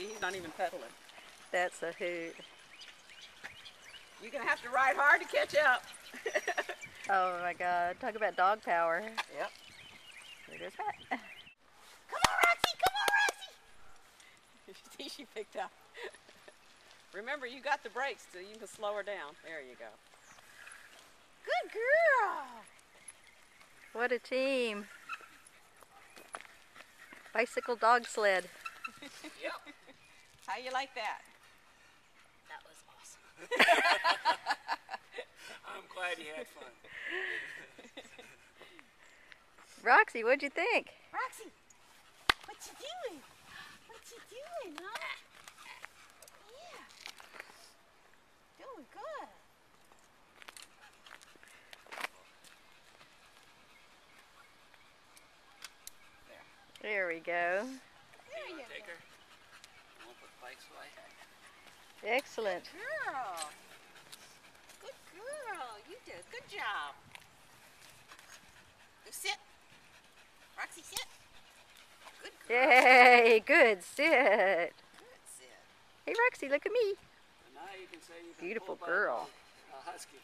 See, he's not even pedaling. That's a hoot. You're going to have to ride hard to catch up. Oh my God. Talk about dog power. Yep. There goes Pat. Come on, Roxy! Come on, Roxy! See, she picked up. Remember, you got the brakes, so you can slow her down. There you go. Good girl! What a team. Bicycle dog sled. Yep. How you like that? That was awesome. I'm glad you had fun. Roxy, what'd you think? Roxy, what you doing? What you doing, huh? Yeah. Doing good. There we go. There you Take go. her. Won't put the bikes away. Excellent. Girl. Good girl. You did a good job. Go sit. Roxy, sit. Good girl. Yay, good sit. Good sit. Hey Roxy, look at me. And now you can say you can Beautiful pull by girl. a husky.